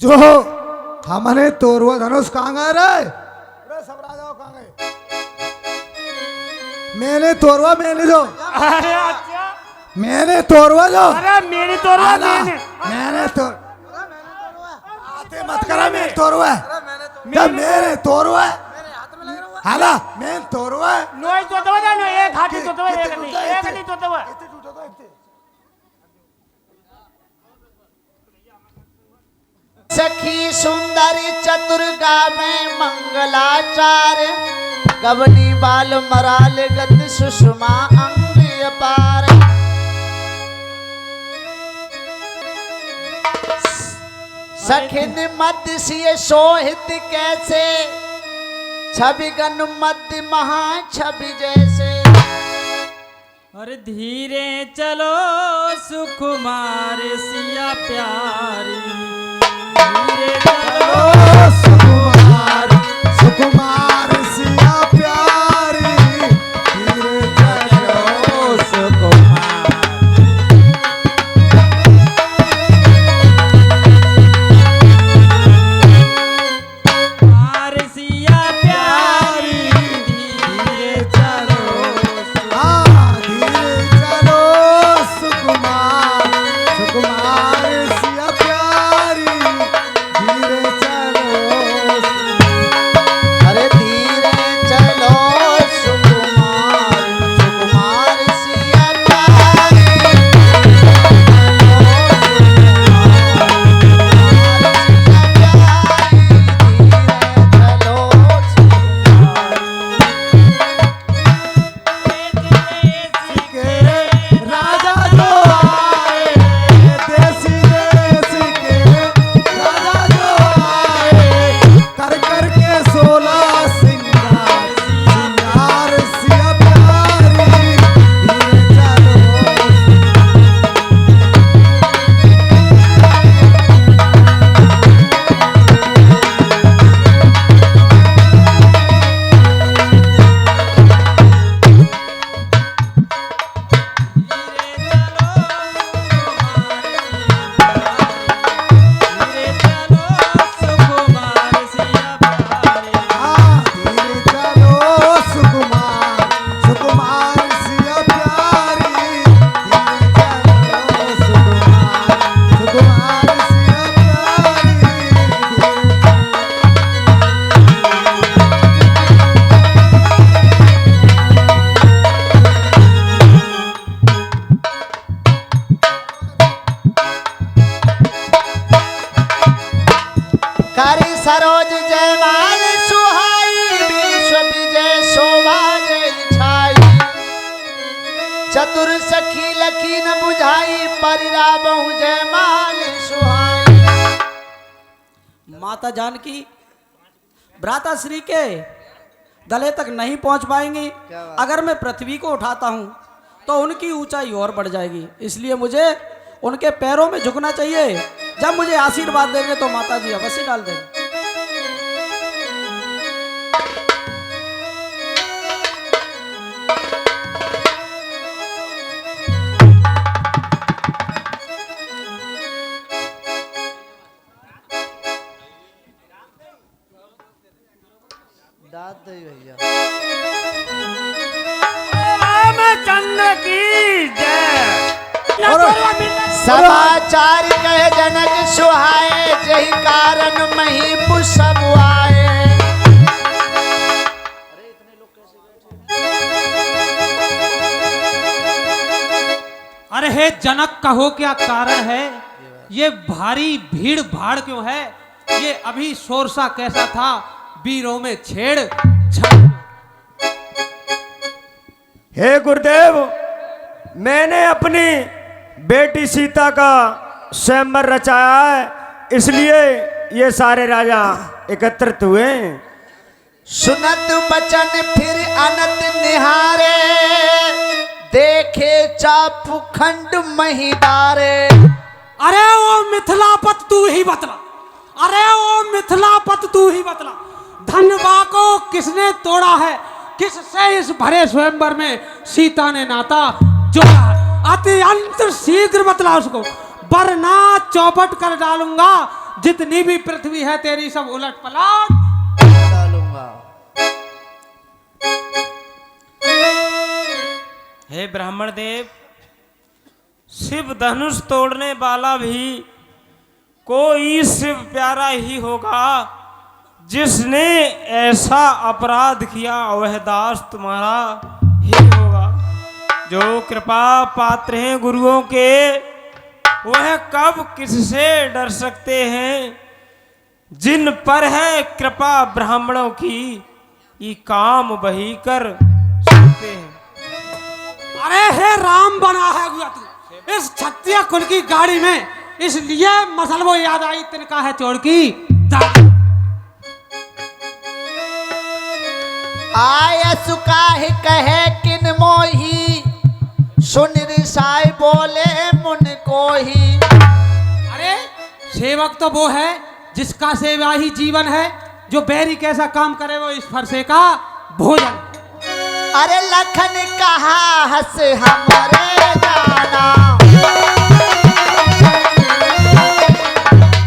जो हमारे तोरवा धनुष कहाँ गए रे? सब राजाओं कहाँ गए? मैंने तोरवा मैंने जो, अरे अच्छा, मैंने तोरवा जो, अरे मेरी तोरवा आला, मैंने। मैंने तो आते मत करा। मैं तोरवा क्या? मेरे तोरवा हाला, मैं तोरवा। नोई तो दवा ना, एक हाथी तो दवा, एक नहीं तो दवा। सखी सुंदरी चतुर्गा में मंगलाचार, गवनी बाल मराल गत सुषमा अंग अपार। सखिन मध्य सिय सोहित कैसे, छवि गन मध्य महा छवि जैसे। अरे धीरे चलो सुकुमार सिया प्यारी, धीरे चलो सुकुमार सुकुमार सिया प्यारी, धीरे चलो सुकुमार। सिया प्यारी, धीरे चलो हाँ, धीरे चलो सुकुमार सुकुमार सिया प्यारी, धीरे करी सरोज जयमाल सुहाई विश्व विजय शोभा जय छाई चतुर सखी लखी न बुझाई परिराबहु जयमाल सुहाई। माता जानकी भ्राता श्री के गले तक नहीं पहुंच पाएंगी। अगर मैं पृथ्वी को उठाता हूं तो उनकी ऊंचाई और बढ़ जाएगी, इसलिए मुझे उनके पैरों में झुकना चाहिए। जब मुझे आशीर्वाद देंगे तो माता जी अवश्य डाल देंगे। दाद दे भैया। रामचंद्र की जय। समाचार कह जनक सुहाए जही कारण मही पुसब आए। अरे हे जनक कहो क्या कारण है, ये भारी भीड़ भाड़ क्यों है, ये अभी शोरसा कैसा था, वीरों में छेड़ छाड़। हे गुरुदेव, मैंने अपनी बेटी सीता का स्वयंवर रचाया है, इसलिए ये सारे राजा एकत्रित हुए। सुनत बचन फिर अनत निहारे देखे चापू खंड महिदारे। अरे ओ मिथिलापत तू ही बतला, अरे ओ मिथिलापत तू ही बतला, धनवा को किसने तोड़ा है, किससे इस भरे स्वयंवर में सीता ने नाता जोड़ा है, अत्यंत शीघ्र बतला उसको, वरना चौपट कर डालूंगा जितनी भी पृथ्वी है तेरी सब उलट पलट डालूंगा। हे ब्राह्मण देव, शिव धनुष तोड़ने वाला भी कोई शिव प्यारा ही होगा, जिसने ऐसा अपराध किया वह दास तुम्हारा ही होगा। जो कृपा पात्र हैं गुरुओं के, वह कब किससे डर सकते हैं, जिन पर है कृपा ब्राह्मणों की, ये काम बही कर सकते हैं। अरे हे राम बना है गुआ तू इस क्षत्रिय कुल की गाड़ी में, इसलिए मसल वो याद आई तिनका है चोर की दाढ़ी। आय सुकाहि कहे किन मोही सुन रिसाई बोले मुन को ही। अरे सेवक तो वो है जिसका सेवा ही जीवन है, जो बैरी कैसा काम करे वो इस फरसे का भोजन। अरे लखन कहा हस हमरे जाना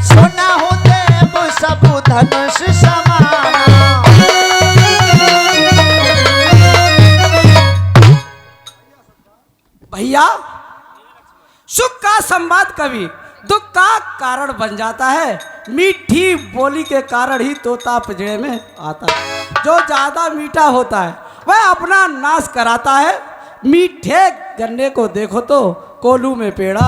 सुना हूँ देव सब धनुष समाना। भैया सुख का संवाद कभी दुख का कारण बन जाता है, मीठी बोली के कारण ही तोता पिंजरे में आता है। जो ज्यादा मीठा होता है वह अपना नाश कराता है, मीठे गन्ने को देखो तो कोलू में पेड़ा।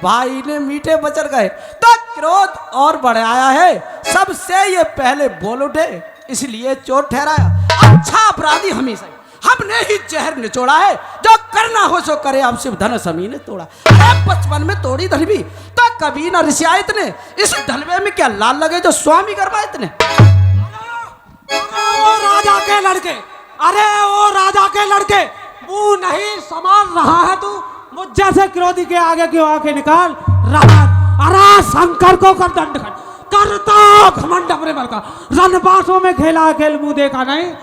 भाई ने मीठे बचर गए तो क्रोध और बढ़ाया है, सबसे ये पहले बोल उठे इसलिए चोट ठहराया। अच्छा अपराधी हमेशा हमने ही जहर निचोड़ा है, जो करना हो सो करे, अब शिव धन समी ने तोड़ा। अरे बचपन में तोड़ी धनवी तो कभी ना रिसिया इतने, इस धनवे में क्या लाल लगे जो स्वामी करवा इतने। ओ राजा के लड़के, अरे ओ राजा के लड़के, मुंह नहीं संभाल रहा है तू, मुझ जैसे क्रोधी के आगे क्यों आंखें निकाल रहा। अरे शंकर को कर दंड करता घमंड अपने बल का, रणबासों में खेला खेल मुंह देखा नहीं।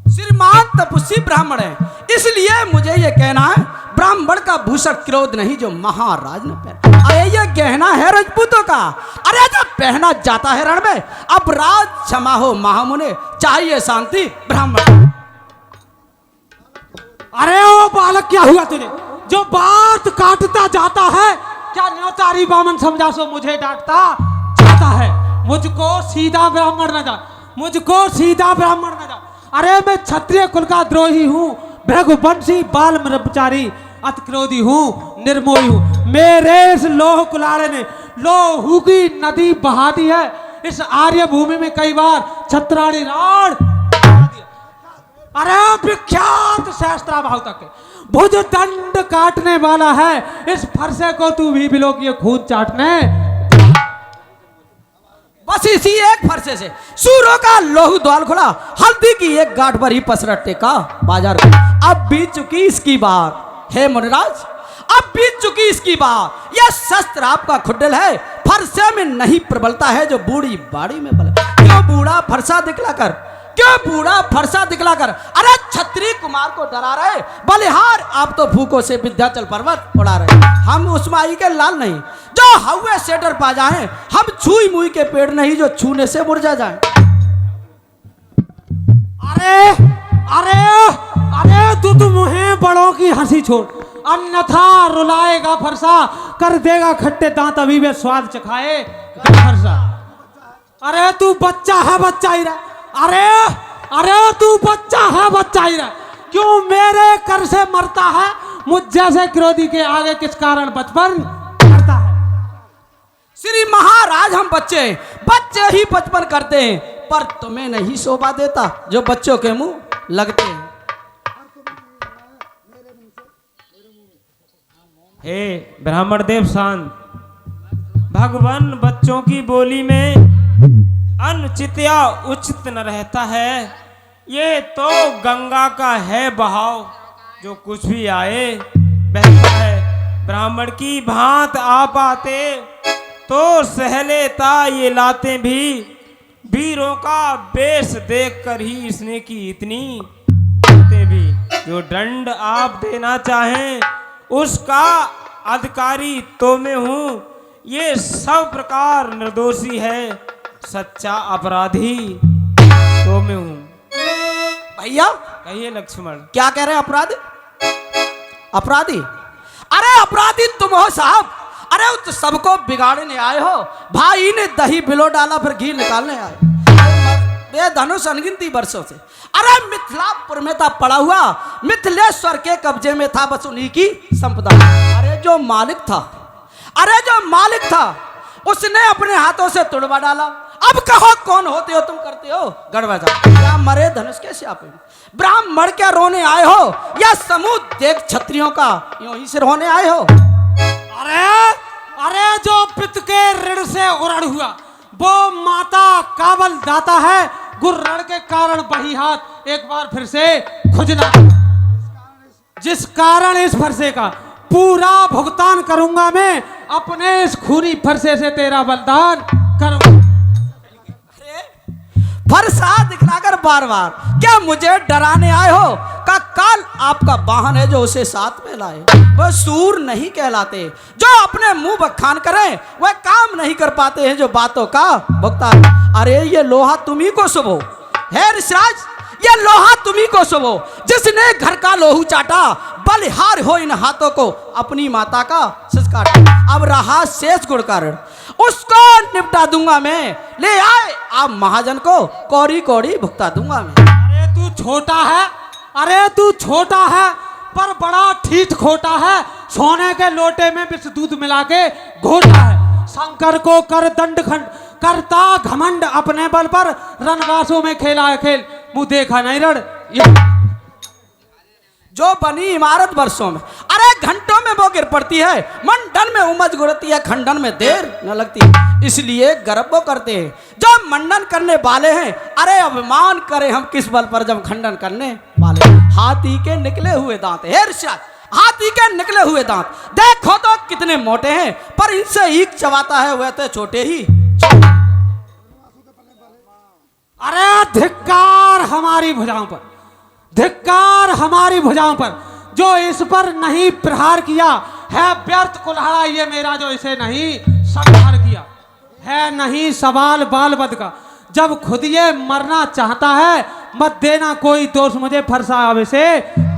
श्रीमान तपस्वी ब्राह्मण है, इसलिए मुझे ये कहना है, ब्राह्मण का भूषण क्रोध नहीं जो महाराज ने पहना। अरे ये गहना है राजपूतों का, अरे जब पहना जाता है रण में, अपराध क्षमा हो महामुने, चाहिए शांति ब्राह्मण। अरे ओ बालक क्या हुआ तुझे, जो बात काटता जाता है, क्या न्योतारी बामन समझा सो मुझे डांटता जाता है। मुझको सीधा ब्राह्मण न जा, मुझको सीधा ब्राह्मण न जा। अरे मैं क्षत्रिय कुल का द्रोही हूँ, भृगुवंशी बाल ब्रह्मचारी, अति क्रोधी हूँ, निर्मोही हूँ। मेरे इस लोह कुलाड़े ने लोहू की नदी बहा दी है। इस आर्य भूमि में कई बार छत्राणी राण बहा दिया। अरे विख्यात सहस्त्राभाव तक है, भुज दंड काटने वाला है। इस फरसे को तू भी बिलो की खून चाटने। बस इसी एक फरसे से सूरों का लोहू द्वाल खुला, हल्दी की एक गांठ पर ही पसरट टेका बाजार को। अब बीत चुकी इसकी बार, हे मुनिराज, अब बीत चुकी इसकी बार। यह शस्त्र आपका खुड्डल है, फरसे में नहीं प्रबलता है जो बूढ़ी बाड़ी में बल। क्यों बूढ़ा फरसा दिखलाकर, क्यों बूढ़ा फरसा दिखलाकर अरे क्षत्रिय कुमार को डरा रहे? बलिहार आप तो भूखों से विंध्याचल पर्वत उड़ा रहे। हम उस माई के लाल नहीं जो हवे से डर पा जाए, हम छुई मुई के पेड़ नहीं जो छूने से मुरझा जाए। अरे अरे अरे तू मुहे बड़ों की हंसी छोड़, अन्यथा रुलाएगा फरसा, कर देगा खट्टे दांत अभी वे स्वाद चखाएगा फरसा। अरे तू बच्चा है, बच्चा ही रहा। अरे अरे तू बच्चा है, बच्चा ही रहा। क्यों मेरे कर से मरता है? मुझ जैसे क्रोधी के आगे किस कारण बचपन करता है? श्री महाराज, हम बच्चे बच्चे ही बचपन करते हैं, पर तुम्हें नहीं शोभा देता जो बच्चों के मुंह लगते हैं। हे ब्राह्मण देव शांत, भगवान बच्चों की बोली में अनुचित या उचित न रहता है। ये तो गंगा का है बहाव, जो कुछ भी आए बहता है। ब्राह्मण की भांत आप आते तो सहलेता ये लाते भी, वीरों का बेस देखकर ही इसने की इतनी बातें भी। जो दंड आप देना चाहें उसका अधिकारी तो मैं हूँ, ये सब प्रकार निर्दोषी है, सच्चा अपराधी तो मैं हूँ। भैया कहिए लक्ष्मण। क्या कह रहे हैं? अपराधी? अपराधी? अरे अपराधी तुम हो साहब। अरे उस सबको बिगाड़ने आए हो। भाई ने दही बिलो डाला फिर घी निकालने आए। ये धनुष अनगिनती वर्षों से अरे मिथिलापुर में था पड़ा हुआ, मिथिलेश्वर के कब्जे में था बस उन्हीं की संपदा। अरे जो मालिक था, अरे जो मालिक था उसने अपने हाथों से तुड़वा डाला। अब कहो कौन होते हो तुम, करते हो गड़बड़ा। क्या मरे धनुष के स्यापे में? ब्राह्मण क्या रोने आए हो या समूह देख क्षत्रियों का यूं ही सिर होने आए हो? अरे अरे जो पित के ऋण से उड़न हुआ वो माता काबल दाता है। गुर्रण के कारण बही हाथ एक बार फिर से खुजना, जिस कारण इस फरसे का पूरा भुगतान करूंगा मैं, अपने इस खूनी फरसे से तेरा बलिदान करूंगा। फरसा दिखलाकर बार बार क्या मुझे डराने आए हो? का काल आपका वाहन है जो उसे साथ में लाए। वह सूर नहीं कहलाते जो अपने मुंह बखान करें, वह काम नहीं कर पाते हैं जो बातों का भुगतान। अरे ये लोहा तुम्ही को सुबो है ऋषिराज, ये लोहा तुम्ही को सुबो जिसने घर का लोहू चाटा। बलिहार हो इन हाथों को अपनी माता का सच काटा। अब रहा शेष गुण कारण, उसको निपटा दूंगा मैं। ले आए आप महाजन को, कौड़ी कौड़ी भुगता दूंगा मैं। अरे तू छोटा है, अरे तू छोटा है पर बड़ा ठीठ खोटा है। सोने के लोटे में विष दूध मिला के घोटा है। शंकर को कर दंड खंड करता घमंड, अपने बल पर रणवासों में खेला है खेल, मुंह देखा नहीं रण। जो बनी इमारत वर्षों में, अरे घंटों में वो गिर पड़ती है। मंडन में उमज गुड़ती है, खंडन में देर न लगती। इसलिए गर्व वो करते हैं जो मंडन करने वाले हैं। अरे अभिमान करें हम किस बल पर जब खंडन करने वाले। हाथी के निकले हुए दांत है ऋषिराज, हाथी के निकले हुए दांत देखो तो कितने मोटे हैं, पर इनसे ईख चबाता है वह तो छोटे ही। अरे धिक्कार हमारी भुजाओं पर, धिक्कार हमारी भुजाओं पर, जो इस पर नहीं प्रहार किया है। व्यर्थ कुल्हाड़ा ये मेरा जो इसे नहीं संहार किया है। नहीं सवाल बाल बद का, जब खुद ये मरना चाहता है, मत देना कोई दोष मुझे फरसा आवे से।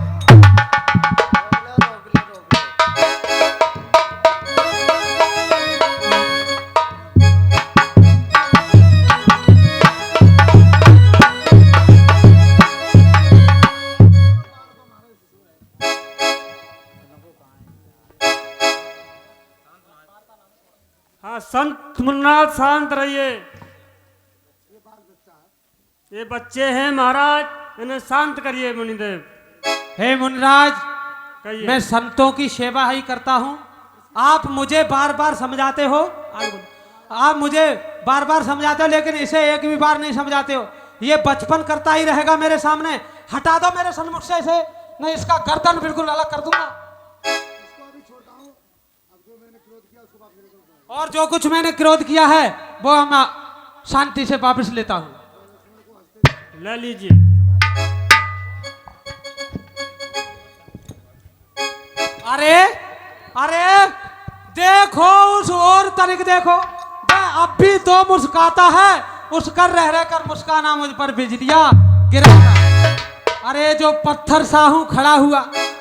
मुन्नाथ शांत रहिए। ये बच्चे हैं महाराज, इन्हें शांत करिए मुनिदेव। हे मुनिराज, कहिए। मैं संतों की सेवा ही करता हूँ। आप मुझे बार बार समझाते हो, आप मुझे बार बार समझाते हो, लेकिन इसे एक भी बार नहीं समझाते हो। ये बचपन करता ही रहेगा मेरे सामने। हटा दो मेरे सन्मुख से इसे, नहीं इसका गर्दन बिल्कुल अलग कर दूंगा। और जो कुछ मैंने क्रोध किया है वो मैं शांति से वापस लेता हूँ। ले लीजिए। अरे अरे देखो उस और तनिक देखो, वह अब भी तो मुस्काता है, उसका रह रह कर मुस्काना मुझ पर बिजलियां गिरा। अरे जो पत्थर साहू खड़ा हुआ,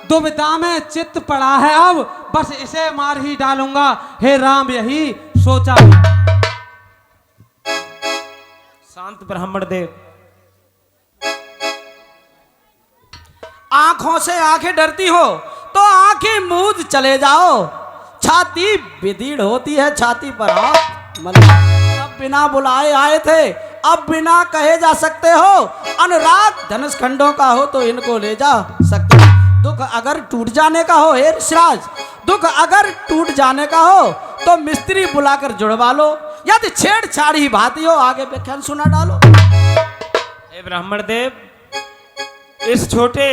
दुविधा में चित्त पड़ा है, अब बस इसे मार ही डालूंगा। हे राम यही सोचा। शांत ब्राह्मण देव, आंखों से आंखें डरती हो तो आंखें मूंद चले जाओ। छाती विदीर्ण होती है, छाती पर हाथ मतलब अब बिना बुलाए आए थे, अब बिना कहे जा सकते हो। अनुराग धनुष खंडों का हो तो इनको ले जा सकते हो। दुख अगर टूट जाने का हो, हे ऋषिराज, दुख अगर टूट जाने का हो तो मिस्त्री बुलाकर जुड़वा लो। यदि छेड़छाड़ ही भाती हो, आगे व्याख्यान सुना डालो। हे ब्राह्मण देव, इस छोटे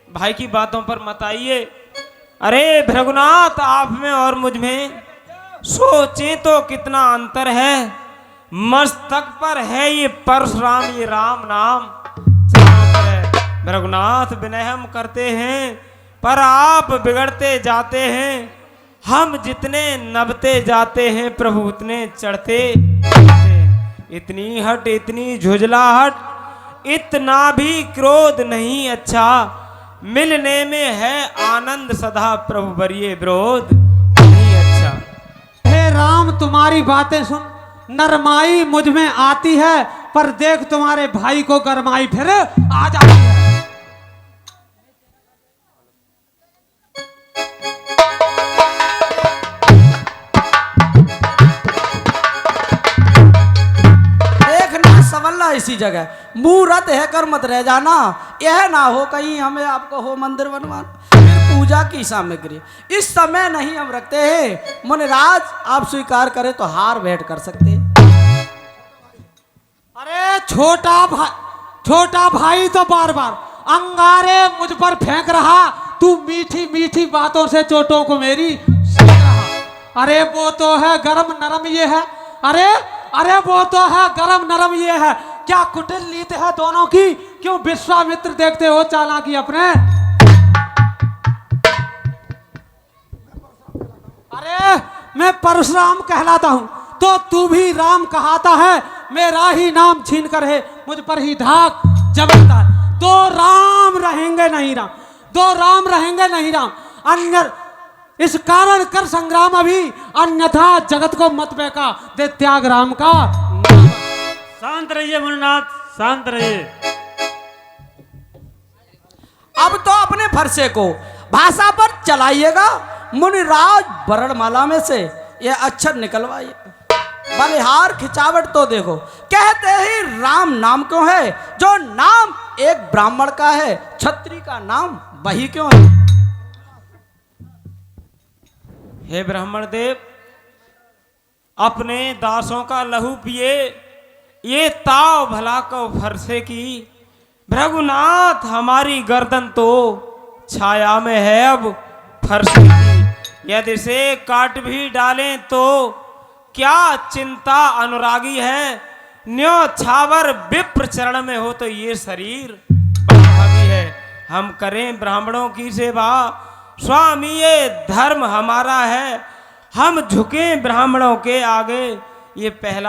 भाई की बातों पर मत आइए। अरे भृगुनाथ, आप में और मुझ में सोचें तो कितना अंतर है। मस्तक पर है ये परशुराम, ये राम नाम चरण पर है। भृगुनाथ, विनय हम करते हैं पर आप बिगड़ते जाते हैं। हम जितने नबते जाते हैं प्रभु उतने चढ़ते जाते हैं। इतनी हट, इतनी झुझलाहट, इतना भी क्रोध नहीं अच्छा। मिलने में है आनंद सदा, प्रभु बरिए विरोध नहीं अच्छा। हे राम, तुम्हारी बातें सुन, नरमाई मुझ में आती है, पर देख तुम्हारे भाई को गरमाई फिर आ जाती है। देखना संवलना इसी जगह, मुहूर्त है कर मत रह जाना। यह ना हो कहीं हमें आपको हो मंदिर बनवाना, फिर पूजा की सामग्री इस समय नहीं हम रखते हैं। मुनिराज, आप स्वीकार करें तो हार भेंट कर सकते हैं। अरे छोटा भाई तो बार बार अंगारे मुझ पर फेंक रहा। तू मीठी मीठी बातों से चोटों को मेरी सेक रहा। अरे वो तो है गरम नरम ये है। अरे वो तो है गरम नरम ये है। क्या कुटिल नीति है दोनों की? क्यों विश्वामित्र देखते हो चालाकी अपने? अरे मैं परशुराम कहलाता हूं तो तू भी राम कहता है। मेरा ही नाम छीन कर है मुझ पर ही धाक जबरता है। दो राम रहेंगे नहीं राम, दो राम रहेंगे नहीं राम। अन्य इस कारण कर संग्राम अभी, अन्यथा जगत को मत बेका दे त्याग राम का। शांत रहिए मुन्नाथ, शांत रहिए। अब तो अपने फरसे को भाषा पर चलाइएगा। मुनिराज वर्णमाला में से ये अक्षर निकलवाइए। बलिहार खिंचावट तो देखो, कहते ही राम नाम क्यों है? जो नाम एक ब्राह्मण का है, क्षत्रिय का नाम वही क्यों है? हे ब्राह्मण देव, अपने दासों का लहू पिए, ये ताव भला को फरसे की। भृगुनाथ, हमारी गर्दन तो छाया में है अब फरसे की। यदि इसे काट भी डालें तो क्या चिंता अनुरागी है। न्यो छावर विप्र चरण में हो तो ये शरीर भागी है। हम करें ब्राह्मणों की सेवा, स्वामी ये धर्म हमारा है। हम झुके ब्राह्मणों के आगे, ये पहला